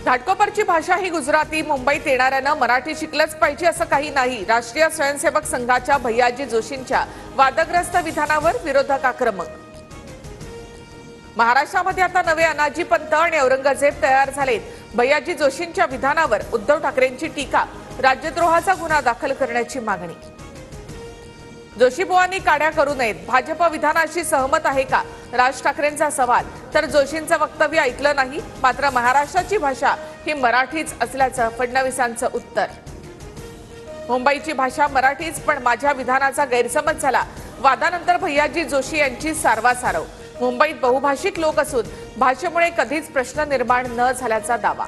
घाटकोपरची भाषा ही गुजराती, मुंबईत येणाऱ्यानं मराठी शिकलंच पाहिजे असं काही नाही। राष्ट्रीय स्वयंसेवक संघाच्या भैयाजी जोशींच्या वादग्रस्त विधानावर विरोधक आक्रमक। महाराष्ट्रामध्ये आता नवे अनाजी पंत आणि औरंगजेब तयार झालेत। भैयाजी जोशींच्या विधानावर उद्धव ठाकरेंची टीका, राज्यद्रोहाचा गुन्हा दाखल करण्याची मागणी। जोशीबुवांनी काड्या करू नयेत, भाजप विधानाशी सहमत आहे का? राज ठाकरेंचा सवाल। तर जोशींचं वक्तव्य ऐकलं नाही, मात्र महाराष्ट्राची भाषा ही मराठीच असल्याचं फडणवीसांचं उत्तर। मुंबईची भाषा मराठीच, पण माझ्या विधानाचा गैरसमज झाला। वादानंतर भैयाजी जोशी यांची सारवासारव। मुंबईत बहुभाषिक लोक असून भाषेमुळे कधीच प्रश्न निर्माण न झाल्याचा दावा।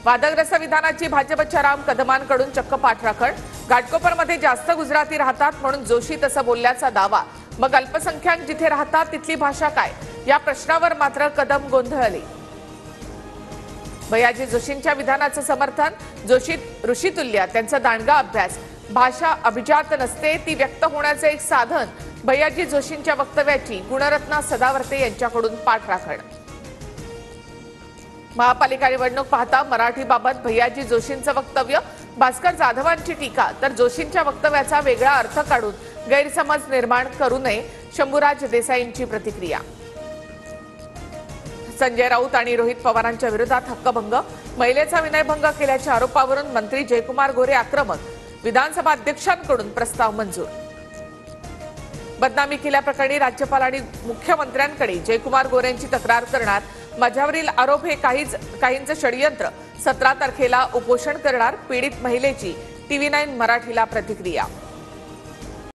वादग्रस्त विधानाची भाजपच्या राम कदमांकडून चक्क पाठराखण। घाटकोपरमध्ये जास्त गुजराती राहतात म्हणून जोशी तसं बोलल्याचा दावा। मग अल्पसंख्याक जिथे राहतात तिथली भाषा काय, या प्रश्नावर मात्र कदम गोंधळले। भैयाजी जोशींच्या विधानाचं समर्थन, जोशी ऋषितुल्य, त्यांचा दांडगा अभ्यास। भाषा अभिजात नसते, ती व्यक्त होण्याचे एक साधन। भैयाजी जोशींच्या वक्तव्याची गुणरत्ना सदावर्ते यांच्याकडून पाठराखण। महापालिका निवडणूक पाहता मराठीबाबत भैयाजी जोशींचं वक्तव्य, भास्कर जाधवांची टीका। तर जोशींच्या वक्तव्याचा वेगळा अर्थ काढून गैरसमज निर्माण करू नये, शंभूराज देसाईंची प्रतिक्रिया। संजय राऊत आणि रोहित पवारांच्या विरोधात हक्कभंग, महिलेचा विनयभंग केल्याच्या आरोपावरून मंत्री जयकुमार गोरे आक्रमक। विधानसभा अध्यक्षांकडून प्रस्ताव मंजूर। बदनामी केल्याप्रकरणी राज्यपाल आणि मुख्यमंत्र्यांकडे जयकुमार गोरेंची तक्रार करणार। माझ्यावरील आरोप हे काहींचं षडयंत्र। 17 तारखेला उपोषण करणार, पीडित महिलेची TV9 मराठीला प्रतिक्रिया।